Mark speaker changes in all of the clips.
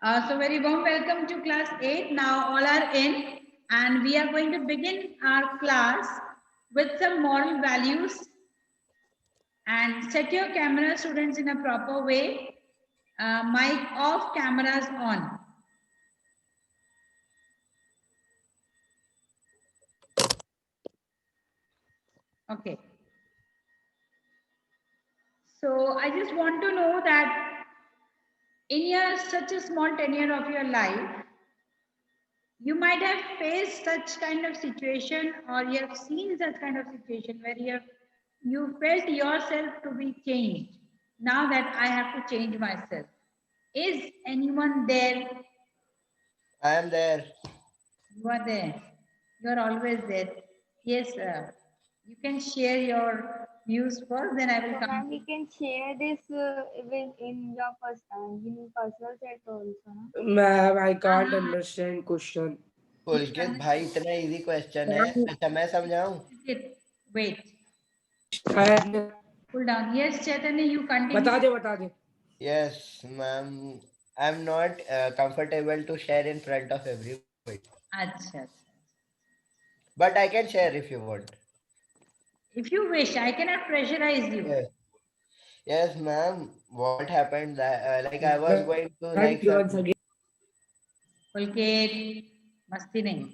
Speaker 1: So very warm welcome to class 8. Now all are in and we are going to begin our class with some moral values and set your camera students in a proper way. Mic off, cameras on. Okay. So I just want to know that in your such a small tenure of your life, you might have faced such kind of situation or you have seen such kind of situation where you felt yourself to be changed. Now that I have to change myself. Is anyone there?
Speaker 2: I am there.
Speaker 1: You are there. You are always there. Yes, you can share your views first, then I will
Speaker 3: So,
Speaker 1: come
Speaker 3: ma'am,
Speaker 1: to.
Speaker 3: we can share this in your personal chat also, no?
Speaker 4: Ma'am, I can't understand question.
Speaker 1: You
Speaker 2: Pulkit
Speaker 1: understand?
Speaker 2: भाई इतना easy question है. अच्छा मैं समझाऊं.
Speaker 1: Wait,
Speaker 4: शायद
Speaker 1: pull down. Yes, Chaitanya, you continue.
Speaker 4: बता दे
Speaker 2: Yes, ma'am. I'm not comfortable to share in front of everybody,
Speaker 1: Acha.
Speaker 2: but I can share if you want.
Speaker 1: If you wish, I cannot pressurize you.
Speaker 2: Yes. Yes, ma'am. What happened? That like I was going to
Speaker 4: ma'am
Speaker 2: like some.
Speaker 4: once again
Speaker 1: पुलकेत मस्ती नहीं.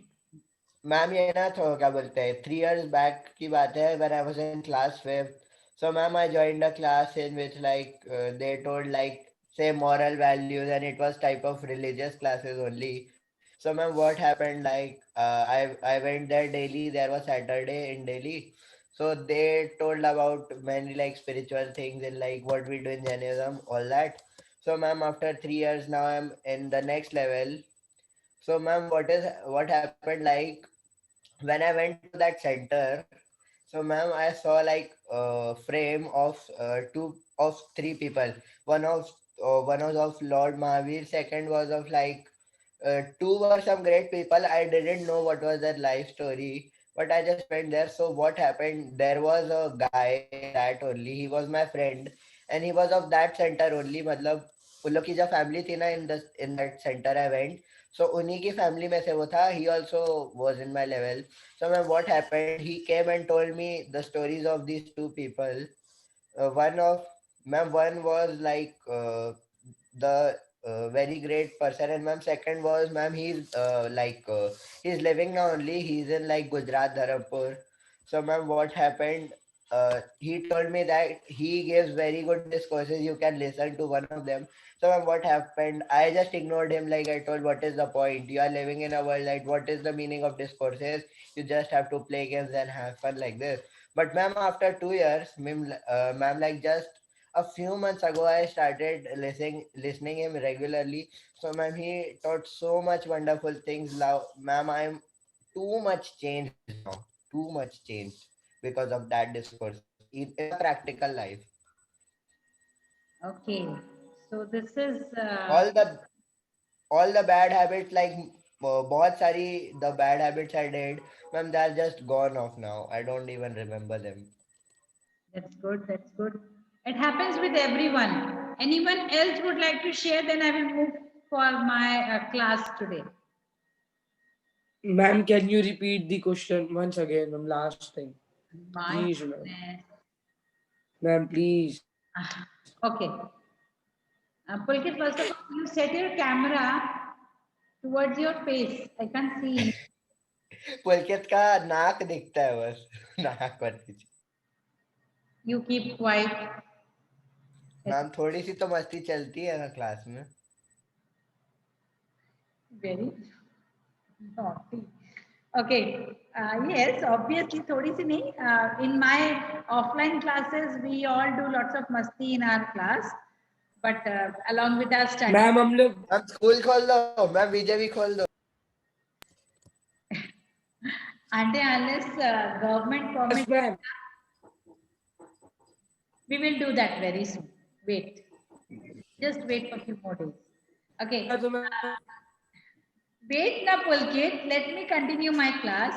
Speaker 2: Ma'am ये ना तो क्या बोलते हैं 3 years back की बात है when I was in class 5th. So ma'am, I joined a class in which like they told like say moral values and it was type of religious classes only. So ma'am, what happened like I went there daily. There was Saturday in Delhi. So they told about many like spiritual things and like what we do in Jainism, all that. So ma'am, after 3 years now I'm in the next level. So ma'am, what happened like when I went to that center, so ma'am, I saw like a frame of three people. One was of Lord Mahavir. Second was of like two were some great people. I didn't know what was their life story, but I just went there. So what happened? There was a guy in that only. He was my friend, and he was of that center only. मतलब उन लोग की जो family थी ना in that center I went. So उन्हीं की family में से वो था. He also was in my level. So man, what happened? He came and told me the stories of these two people. One of ma'am, one was like the very great person, and ma'am, second was ma'am, he's living now only. He's in like Gujarat, Dharampur. So ma'am, what happened? He told me that he gives very good discourses. You can listen to one of them. So ma'am, what happened? I just ignored him. Like I told, what is the point? You are living in a world like what is the meaning of discourses? You just have to play games and have fun like this. But ma'am, after 2 years, ma'am, like just a few months ago, I started listening him regularly. So ma'am, he taught so much wonderful things. Now, ma'am, I'm too much changed now. Too much changed because of that discourses in the practical life.
Speaker 1: Okay. So this is
Speaker 2: All the all the bad habits like बहुत सारी the bad habits I did, ma'am, they're just gone off now. I don't even remember them.
Speaker 1: that's good. That's good. It happens with everyone. Anyone else would like to share? Then I will move for my class today.
Speaker 4: ma'am can you repeat the question once again ma'am last time
Speaker 1: My
Speaker 4: please
Speaker 1: goodness.
Speaker 4: ma'am please
Speaker 1: Okay. Pulkit, first of all, you set your camera towards your face. I can't see.
Speaker 2: पुलकित का नाक दिखता है बस नाक पर पीछे.
Speaker 1: You keep quiet.
Speaker 2: Ma'am थोड़ी सी तो मस्ती चलती है ना क्लास में.
Speaker 1: Very naughty. Okay. Yes, obviously, थोड़ी सी नहीं. In my offline classes, we all do lots of masti in our class, but along with our study.
Speaker 4: Ma'am हम लोग
Speaker 2: मैम स्कूल खोल दो. मैम बीजेपी खोल दो.
Speaker 1: Unless government
Speaker 4: yes
Speaker 1: permits,
Speaker 4: ma'am
Speaker 1: we will do that very soon. Wait, just wait for a few more days. Okay.
Speaker 4: तो मैं
Speaker 1: Wait, na Pulkit. Let me continue my class.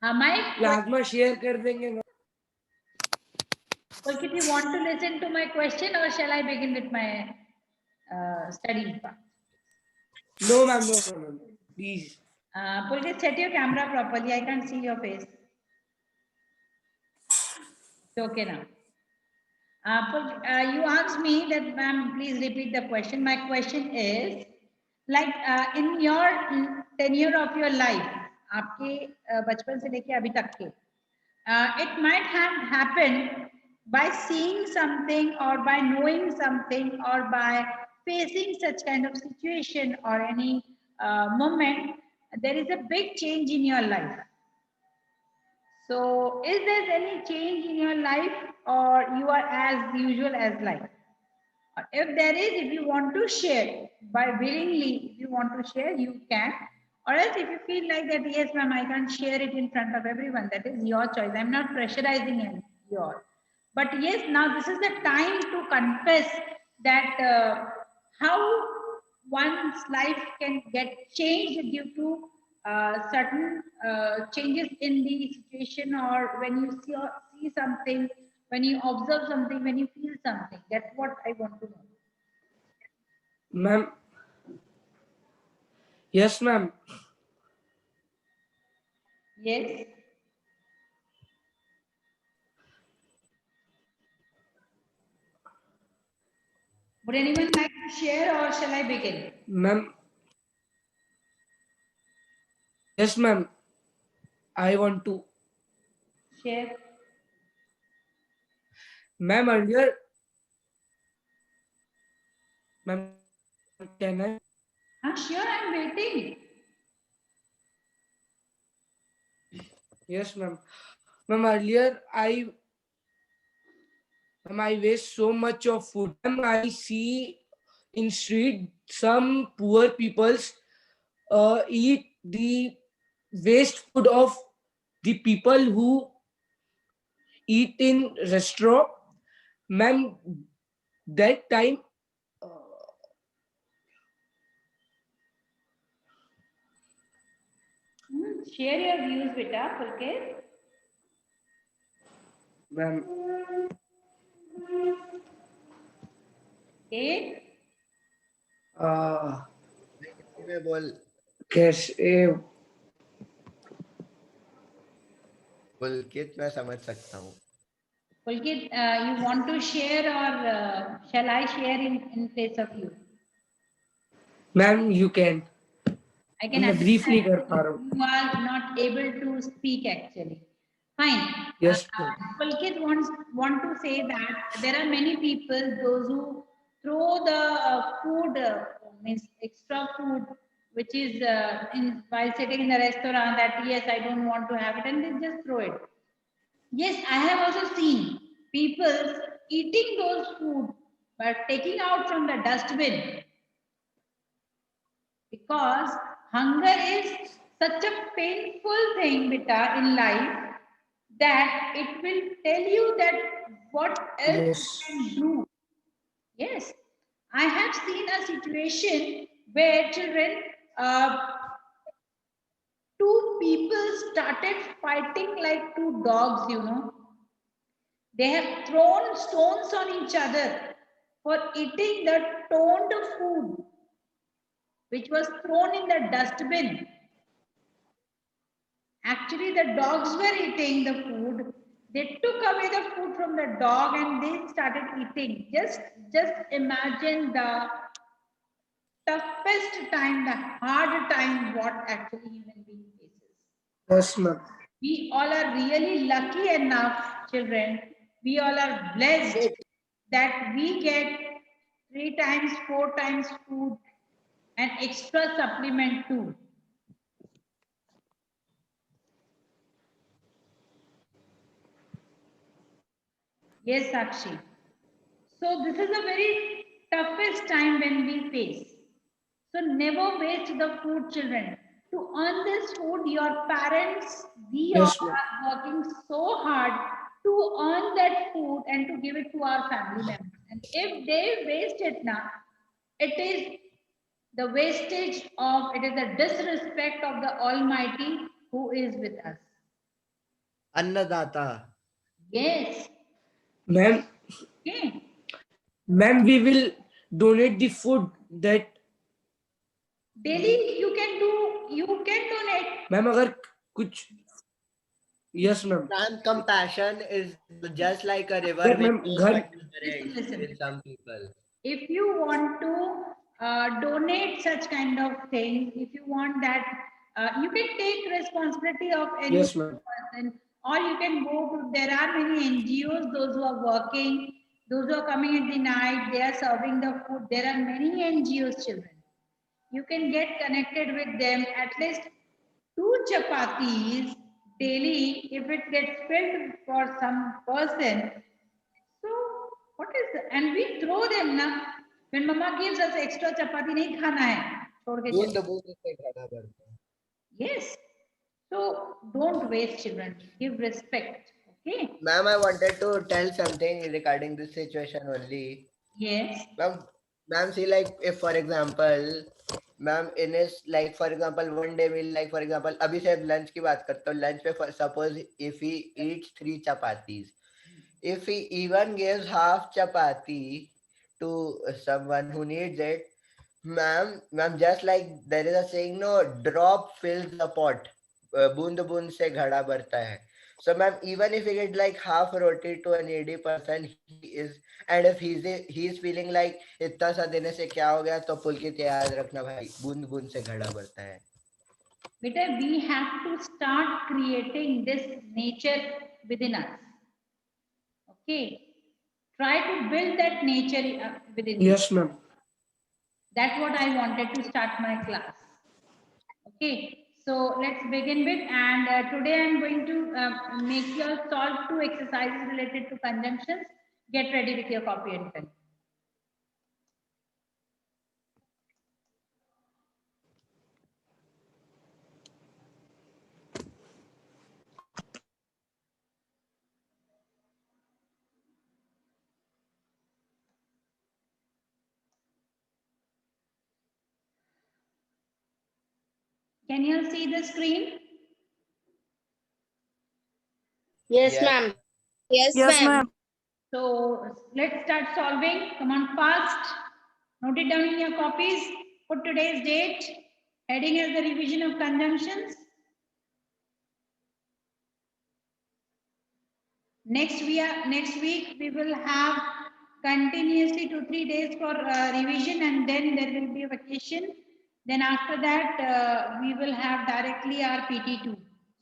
Speaker 1: My
Speaker 4: class में share कर देंगे ma'am.
Speaker 1: Pulkit, you want to listen to my question or shall I begin with my study part?
Speaker 4: No, ma'am. No. Please.
Speaker 1: Pulkit, set your camera properly. I can't see your face. It's okay now. You asked me that, ma'am, please repeat the question. My question is, like in your tenure of your life, आपके बचपन से लेके अभी तक के, it might have happened by seeing something or by knowing something or by facing such kind of situation or any moment, there is a big change in your life. So, is there any change in your life or you are as usual as life? If there is, if you want to share, by willingly, if you want to share, you can. Or else if you feel like that, yes, ma'am, I can't share it in front of everyone, that is your choice. I'm not pressurizing you all. But yes, now this is the time to confess that how one's life can get changed due to certain changes in the situation, or when you see something, when you observe something, when you feel something. That's what I want to know.
Speaker 4: Ma'am. Yes, ma'am.
Speaker 1: Yes. Would anyone like to share or shall I begin?
Speaker 4: Ma'am. Yes, ma'am. I want to.
Speaker 1: Share.
Speaker 4: Ma'am, earlier. Ma'am, can I?
Speaker 1: Sure, I'm waiting.
Speaker 4: Yes, ma'am. Ma'am, earlier I waste so much of food. Ma'am, I see in street some poor peoples eat the waste food of the people who eat in restaurant. Ma'am, that time
Speaker 1: Share your views, beta, okay?
Speaker 4: ma'am,
Speaker 1: Okay.
Speaker 2: मैं बोल
Speaker 4: कैसे
Speaker 2: पुलकित मैं समझ सकता हूँ.
Speaker 1: Pulkit, you want to share or shall I share in place of you?
Speaker 4: ma'am, you can.
Speaker 1: I can
Speaker 4: मैं briefly कर
Speaker 1: understand
Speaker 4: पा रहा हूँ.
Speaker 1: you are not able to speak actually. Fine.
Speaker 4: Yes, ma'am.
Speaker 1: Pulkit want to say that there are many people, those who throw the food, means extra food, which is while sitting in the restaurant, that yes, I don't want to have it, and they just throw it. Yes, I have also seen people eating those food but taking out from the dustbin, because hunger is such a painful thing, beta, in life, that it will tell you that what else you
Speaker 4: Yes.
Speaker 1: can do. Yes, I have seen a situation where children, two people started fighting like two dogs, you know. They have thrown stones on each other for eating the toned food, which was thrown in the dustbin. Actually, the dogs were eating the food. They took away the food from the dog and they started eating. Just imagine the toughest time, the hard time what actually human being faces.
Speaker 4: Yes, ma'am.
Speaker 1: We all are really lucky enough, children. We all are blessed that we get 3 times, 4 times food and extra supplement too. Yes, Sakshi. So this is a very toughest time when we face. So never waste the food, children. To earn this food, your parents, we all
Speaker 4: Yes, ma'am.
Speaker 1: are working so hard to earn that food and to give it to our family members. And if they waste it now, it is the wastage of, it is the disrespect of the Almighty who is with us.
Speaker 2: अन्नदाता.
Speaker 1: Yes.
Speaker 4: Ma'am,
Speaker 1: Okay.
Speaker 4: ma'am, we will donate the food that
Speaker 1: Daily you can donate.
Speaker 4: Ma'am अगर कुछ yes ma'am
Speaker 2: And compassion is just like a river
Speaker 4: But
Speaker 2: which
Speaker 4: ma'am,
Speaker 2: goes
Speaker 4: घर-
Speaker 2: but never ends
Speaker 1: Listen.
Speaker 2: with some people.
Speaker 1: If you want to donate such kind of things, if you want that, you can take responsibility of any
Speaker 4: Yes, ma'am.
Speaker 1: person, or you can go to, there are many NGOs, those who are working, those who are coming at the night, they are serving the food. There are many NGOs, children. You can get connected with them, at least 2 chapatis daily. If it gets filled for some person, so what is the, and we throw them now. When mama gives us extra chapati, nahi khana hai. छोड़ के
Speaker 2: बूंद
Speaker 1: चले.
Speaker 2: बूंद से घड़ा भरता है.
Speaker 1: Yes. So don't waste, children. Give respect. Okay.
Speaker 2: Ma'am, I wanted to tell something regarding this situation only.
Speaker 1: Yes.
Speaker 2: Ma'am, see, like, if for example, ma'am, in his, like, for example, one day we'll, like, for example, अभी से lunch की बात करता हूँ. Lunch पे, suppose if he eats 3 chapatis, if he even gives half chapati to someone who needs it, ma'am, just like there is a saying, no, drop fills the pot. बूंद बूंद से घड़ा भरता है. So, ma'am, even if you get like half roti to a needy person, he is, and if he's feeling like इतना सा देने से क्या हो गया, तो पुलकित याद रखना भाई, बूंद बूंद से घड़ा भरता है.
Speaker 1: Beta, we have to start creating this nature within us. Okay. Try to build that nature within you.
Speaker 4: Yes, ma'am.
Speaker 1: That's what I wanted to start my class. Okay, so let's begin with, and today I'm going to make you all solve 2 exercises related to conjunctions. Get ready with your copy and pen. Can you all see the screen?
Speaker 5: Yes,
Speaker 2: Yes.
Speaker 5: ma'am. Yes,
Speaker 6: Yes,
Speaker 5: ma'am.
Speaker 6: ma'am.
Speaker 1: So let's start solving. Come on, fast. Note it down in your copies. Put today's date. Heading as the revision of conjunctions. Next week we will have continuously 2-3 days for revision, and then there will be a vacation. Then after that we will have directly our PT2.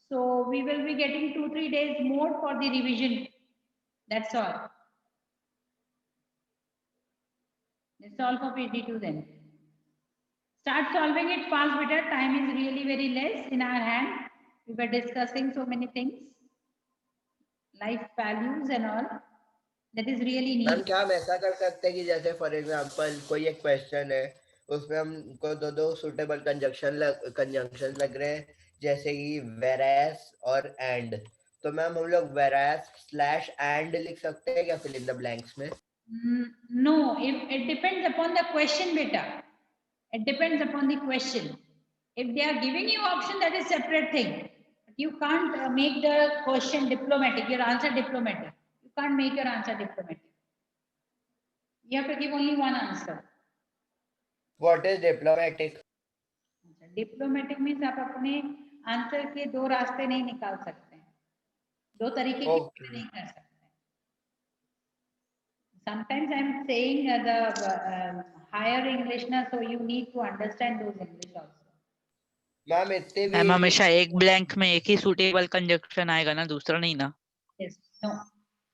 Speaker 1: So we will be getting 2-3 days more for the revision. That's all. That's all for PT2 then. Start solving it fast, beta. Time is really very less in our hand. We were discussing so many things, life values and all. That is really
Speaker 2: ma'am,
Speaker 1: neat.
Speaker 2: क्या हम ऐसा कर सकते हैं कि जैसे for example कोई एक क्वेश्चन है, उसमें हमको दो सुटेबल कंजंक्शन लग रहे हैं, जैसे कि whereas और and. तो मैम हम लोग whereas slash and लिख सकते हैं क्या fill in the blanks में?
Speaker 1: No, it depends upon the question, beta. It depends upon the question. If they are giving you option, that is separate thing. You can't make the question diplomatic, your answer diplomatic. You can't make your answer diplomatic. You have to give only one answer.
Speaker 2: What is diplomatic?
Speaker 1: Diplomatic means आप अपने answer के 2 रास्ते नहीं निकाल सकते हैं, 2 तरीके की
Speaker 2: Okay.
Speaker 1: नहीं कर सकते. Sometimes I am saying the higher English na, so you need to understand those English also.
Speaker 2: Ma'am इतने
Speaker 6: मैम
Speaker 2: भी
Speaker 6: हमेशा एक ब्लैंक में एक ही सुटेबल कंजक्शन आएगा ना, दूसरा नहीं ना.
Speaker 1: Yes, no.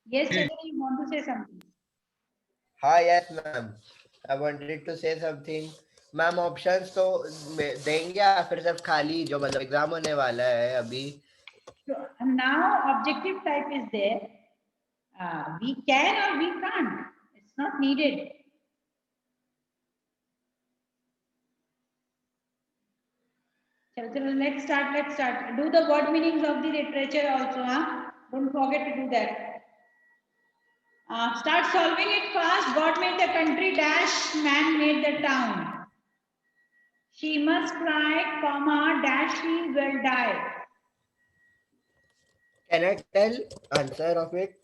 Speaker 1: Yes, Chandra, you want to say something?
Speaker 2: हाँ, yes ma'am. I wanted to say something. Ma'am options तो देंगे या फिर सिर्फ खाली जो मतलब एग्जाम होने वाला है अभी?
Speaker 1: So now objective type is there. We can or we can't. It's not needed. Let's start. Do the word meanings of the literature also, huh? Don't forget to do that. Start solving it fast. God made the country dash, man made the town. She must cry, comma, dash, she will die.
Speaker 2: Can I tell answer of it?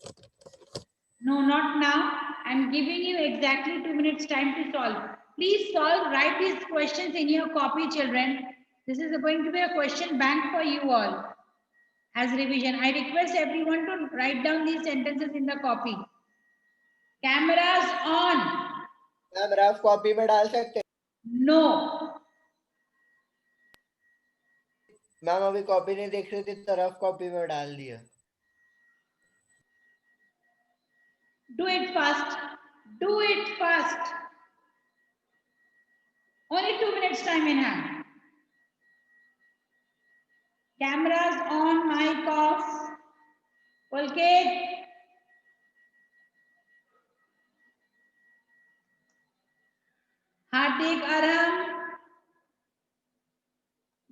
Speaker 1: No, not now. I'm giving you exactly 2 minutes time to solve. Please write these questions in your copy, children. This is going to be a question bank for you all as revision. I request everyone to write down these sentences in the copy. Cameras on.
Speaker 2: Ma'am rough copy में डाल सकते हैं?
Speaker 1: No.
Speaker 2: Ma'am अभी copy नहीं देख रही थी तो रफ कॉपी में डाल दिया.
Speaker 1: Do it fast. Do it fast. Only 2 minutes time in hand. Cameras on, mic off. Pulkit. Hardik Aram.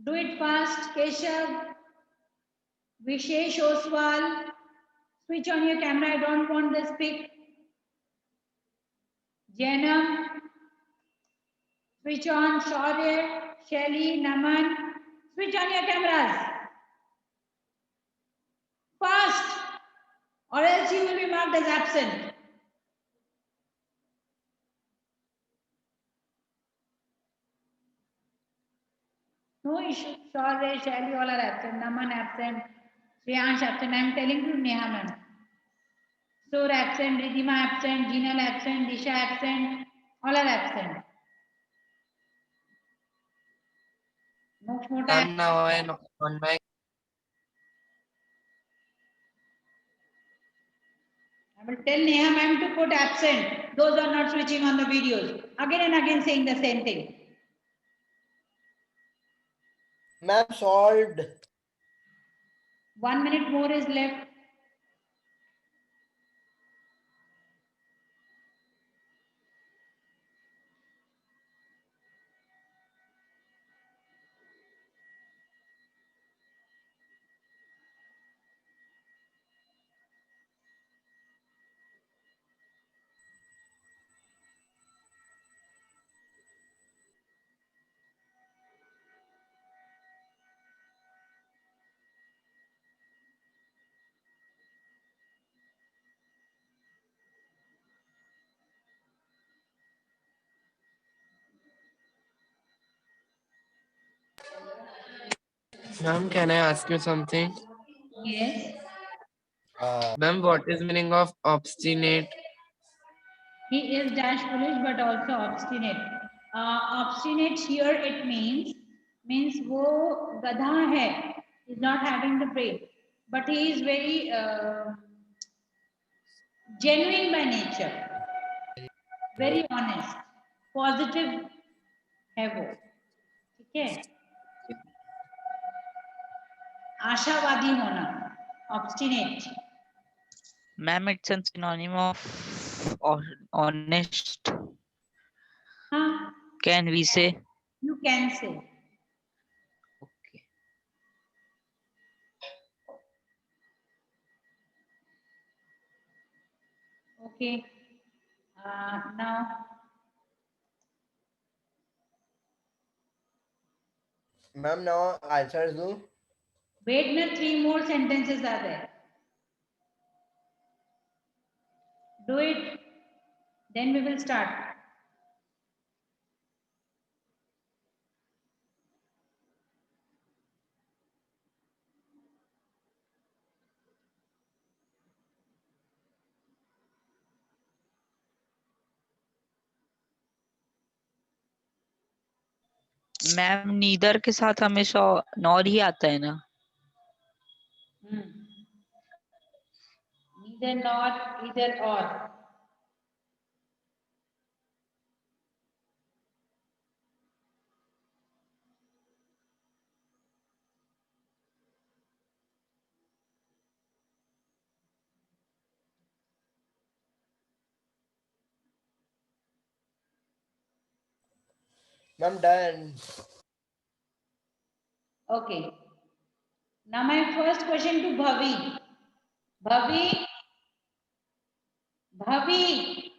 Speaker 1: Do it fast. Keshav. Vishesh Oswal. Switch on your camera. I don't want this pic. Janam. Switch on. Shaurya. Shelly. Naman. Switch on your cameras. Fast. Or else you will be marked as absent. No issue. Shaurya, Shelly, all are absent. Naman absent. Shreyansh absent. I am telling you, Neha ma'am. Sur absent. Ridhima absent. Jinal absent. Disha absent. All are absent. Moksha Mota absent.
Speaker 7: Now I am on my
Speaker 1: I will tell Neha ma'am to put absent. Those who are not switching on the videos. Again and again saying the same thing.
Speaker 2: Ma'am solved.
Speaker 1: 1 minute more is left.
Speaker 7: Ma'am, can I ask you something?
Speaker 1: Yes.
Speaker 7: Ma'am, what is meaning of obstinate?
Speaker 1: He is dash foolish but also obstinate. Obstinate here it means वो गधा है, is not having the brain, but he is very genuine by nature, very honest, positive है वो, ठीक है? आशावादी होना, obstinate.
Speaker 6: Ma'am, it's a synonym of honest.
Speaker 1: हाँ,
Speaker 6: Can we say?
Speaker 1: you can say.
Speaker 6: Okay.
Speaker 1: Okay. Now,
Speaker 2: ma'am now answers do.
Speaker 1: wait, na 3 more sentences are there. Do it. Then we will start.
Speaker 6: Ma'am neither के साथ हमेशा nor ही आता है ना?
Speaker 1: Neither nor, either or.
Speaker 2: Ma'am done.
Speaker 1: Okay. Now my first question to Bhavi. Bhavi. Bhavi.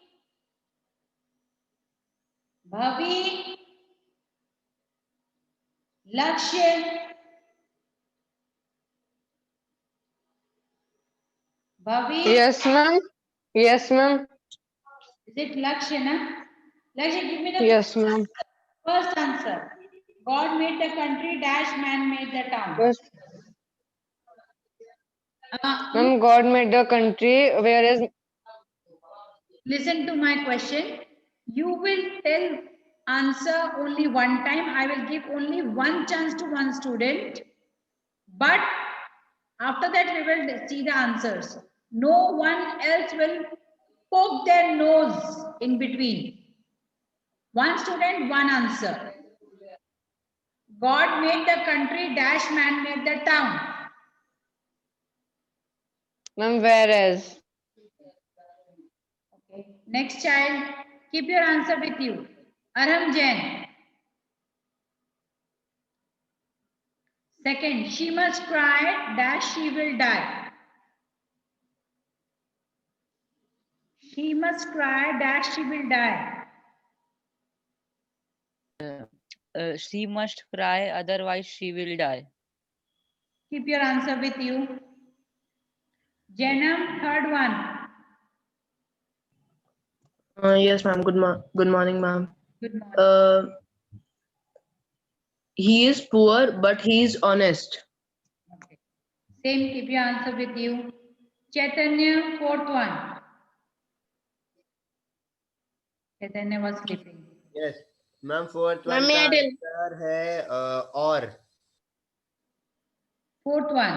Speaker 1: Bhavi. Lakshya. Bhavi.
Speaker 8: Yes, ma'am. Yes, ma'am.
Speaker 1: Is it Lakshya, na? Lakshya, give me the
Speaker 3: Yes, ma'am.
Speaker 1: first answer. God made the country dash man made the town.
Speaker 3: Yes.
Speaker 1: You
Speaker 3: Ma'am, God made the country, whereas
Speaker 1: listen to my question. You will tell answer only one time. I will give only one chance to one student. But after that, we will see the answers. No one else will poke their nose in between. One student, one answer. God made the country dash man made the town.
Speaker 3: ma'am, whereas.
Speaker 1: Okay. Next child, keep your answer with you. Aram Jain. Second, she must cry dash she will die. She must cry dash she will die.
Speaker 6: She must cry, otherwise she will die.
Speaker 1: Keep your answer with you. Janam, third one.
Speaker 8: Yes, ma'am. Good morning, ma'am.
Speaker 1: Good morning.
Speaker 8: He is poor, but he is honest.
Speaker 1: Okay. Same, keep your answer with you. Chaitanya, fourth one. Chaitanya was sleeping.
Speaker 2: Yes. Ma'am fourth
Speaker 5: Ma'am,
Speaker 2: one
Speaker 5: may
Speaker 2: का
Speaker 5: I tell?
Speaker 2: Answer है और.
Speaker 1: Fourth one.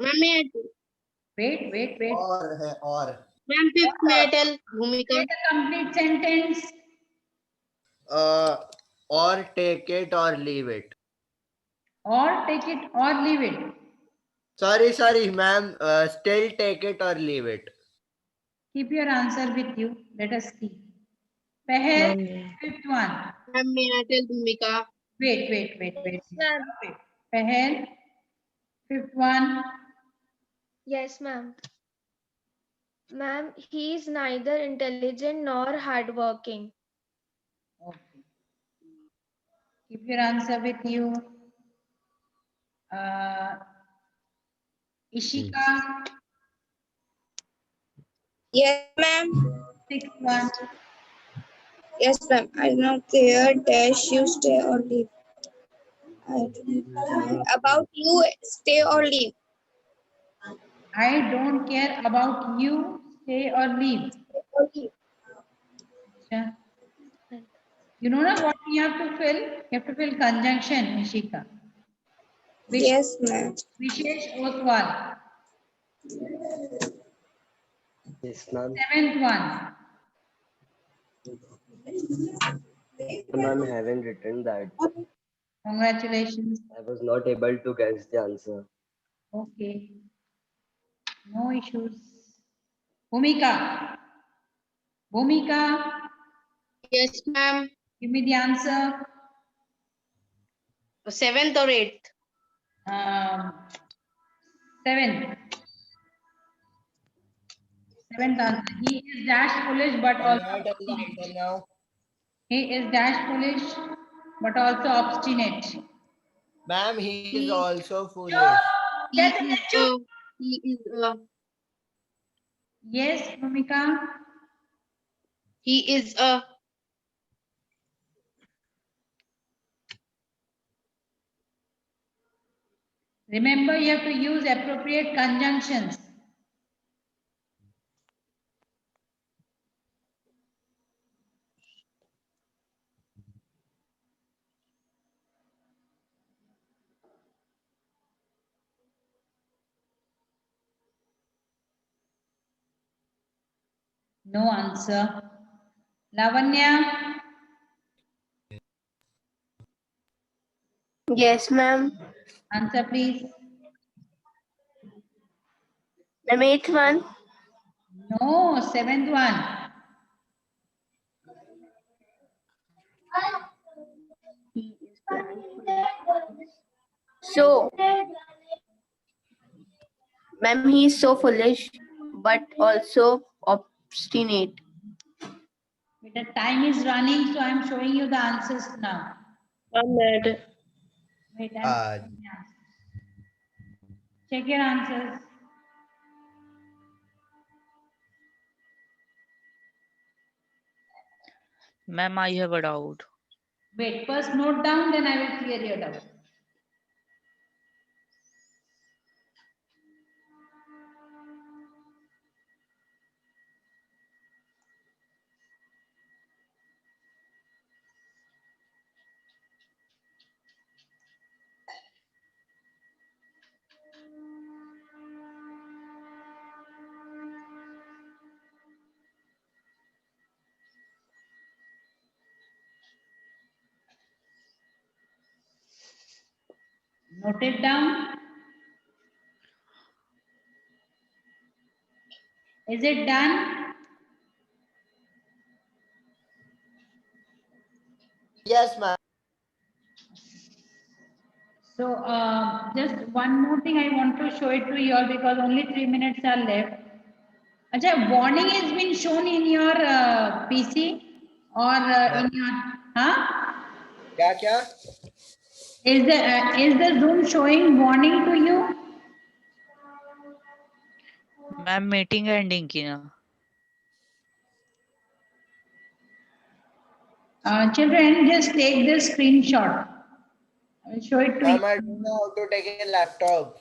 Speaker 5: Ma'am, may I tell?
Speaker 1: Wait.
Speaker 2: और है और.
Speaker 5: Ma'am, fifth, may I tell? Bhumika.
Speaker 1: Say the complete sentence.
Speaker 2: Or take it or leave it.
Speaker 1: Or take it or leave it.
Speaker 2: Sorry, ma'am. Still take it or leave it.
Speaker 1: Keep your answer with you. Let us see. Pahel, fifth one.
Speaker 5: Ma'am, may I tell? Bhumika.
Speaker 1: Wait.
Speaker 3: Ma'am.
Speaker 1: Wait. Pahel, fifth one.
Speaker 9: Yes, ma'am. Ma'am, he is neither intelligent nor hardworking.
Speaker 1: Okay. Keep your answer with you. Ishika,
Speaker 5: Yes, ma'am.
Speaker 1: sixth one.
Speaker 5: Yes, ma'am. I do not care dash you stay or leave. I don't care about you stay or leave.
Speaker 1: I don't care about you, stay or leave. Acha. You know what you have to fill? You have to fill conjunction, Ishika.
Speaker 5: Yes, ma'am.
Speaker 1: Vishesh Oswal,
Speaker 10: Yes, ma'am.
Speaker 1: seventh one.
Speaker 10: Ma'am, I haven't written that.
Speaker 1: Congratulations.
Speaker 10: I was not able to guess the answer.
Speaker 1: Okay. No issues. Bhumika.
Speaker 5: Yes, ma'am.
Speaker 1: Give me the answer.
Speaker 5: Seventh or eighth?
Speaker 1: Seventh. Seventh answer. He is dash foolish, but
Speaker 2: Can
Speaker 1: also
Speaker 2: I tell the answer now?
Speaker 1: he is dash foolish, but also obstinate.
Speaker 2: Ma'am, he is also foolish.
Speaker 5: He is a
Speaker 1: Yes, Bhumika.
Speaker 5: he is a
Speaker 1: Remember, you have to use appropriate conjunctions. No answer. Lavanya,
Speaker 5: Yes, ma'am.
Speaker 1: answer please.
Speaker 5: The eighth one.
Speaker 1: No, seventh one.
Speaker 5: So, ma'am, he is so foolish, but also obstinate.
Speaker 1: The time is running, so I'm showing you the answers now.
Speaker 8: Ma'am,
Speaker 1: Wait,
Speaker 2: Uh,
Speaker 1: check your answers.
Speaker 6: Ma'am, I have a doubt.
Speaker 1: Wait, first note down, then I will clear your doubt. Note it down. Is it done?
Speaker 2: Yes, ma'am.
Speaker 1: So just one more thing I want to show it to you all because only 3 minutes are left. Acha, warning has been shown in your PC or in your, huh?
Speaker 2: क्या?
Speaker 1: Is the Zoom showing warning to you?
Speaker 6: Ma'am, meeting ending की ना.
Speaker 1: Children, just take this screenshot. I will show it to you.
Speaker 2: Ma'am, I don't know how to take a laptop.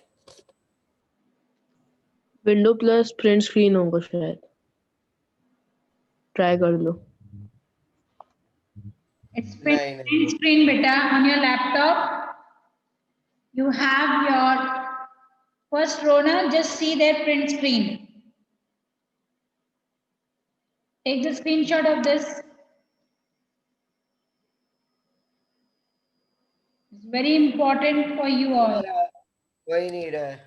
Speaker 8: Window plus print screen होगा शायद. Try कर लो.
Speaker 1: It's print screen, beta, on your laptop. You have your first row now. Just see their print screen. Take the screenshot of this. It's very important for you all.
Speaker 2: वही need है.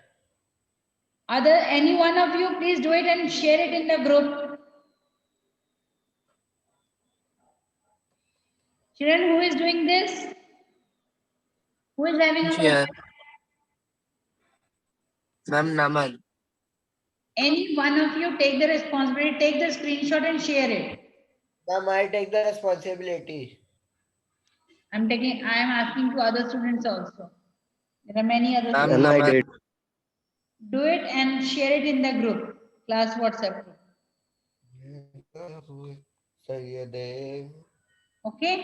Speaker 1: Any one of you, please do it and share it in the group. Children, who is doing this? Who is having a
Speaker 7: Yes. Ma'am, Naman.
Speaker 1: Any one of you take the responsibility, take the screenshot and share it.
Speaker 2: Ma'am, I take the responsibility.
Speaker 1: I am asking to other students also. There are many other
Speaker 7: Ma'am,
Speaker 1: students.
Speaker 10: I did.
Speaker 1: Do it and share it in the group, class WhatsApp group. Okay?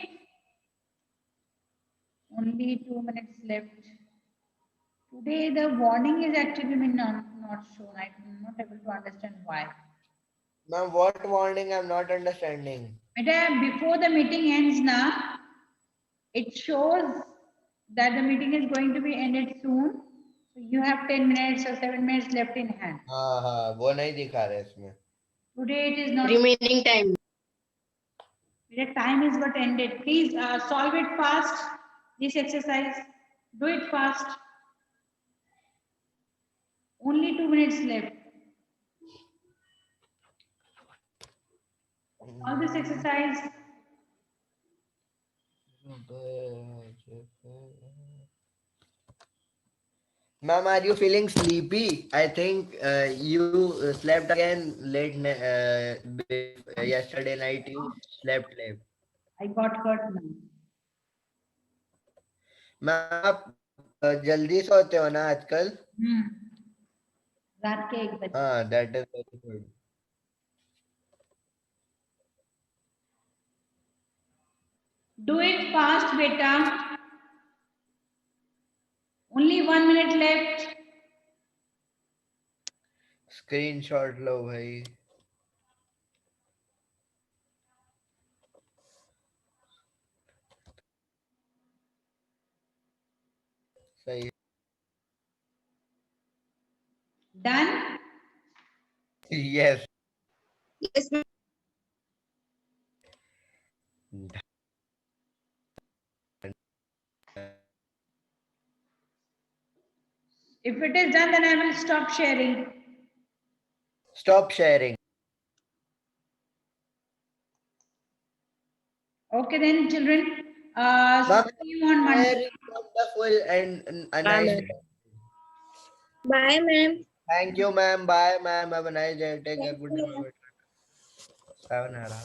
Speaker 1: Only 2 minutes left. Today the warning is actually not shown. I'm not able to understand why.
Speaker 2: Ma'am, what warning? I'm not understanding.
Speaker 1: Before the meeting ends now, it shows that the meeting is going to be ended soon. So you have 10 minutes or 7 minutes left in hand.
Speaker 2: हाँ, वो नहीं दिखा रहे इसमें.
Speaker 1: Today it is not.
Speaker 8: Remaining time.
Speaker 1: The time is but ended. Please solve it fast. This exercise. Do it fast. Only 2 minutes left. All this exercise.
Speaker 2: Ma'am, are you feeling sleepy? I think you slept again late yesterday night. You slept late.
Speaker 1: I got hurt now.
Speaker 2: Ma'am, आप जल्दी सोते हो ना आजकल?
Speaker 1: रात के 1 बजे.
Speaker 2: हाँ, that is very good.
Speaker 1: Do it fast, beta. Only 1 minute left.
Speaker 2: Screenshot लो भाई. सही.
Speaker 1: Done?
Speaker 2: Yes.
Speaker 5: Yes, ma'am.
Speaker 1: If it is done, then I will stop sharing.
Speaker 2: Stop sharing.
Speaker 1: Okay then, children.
Speaker 2: Ma'am,
Speaker 1: See you on Monday.
Speaker 2: very wonderful and a nice day.
Speaker 5: Bye, ma'am.
Speaker 2: Thank you, ma'am. Bye, ma'am. Have a nice day. Take a good night. Sayonara.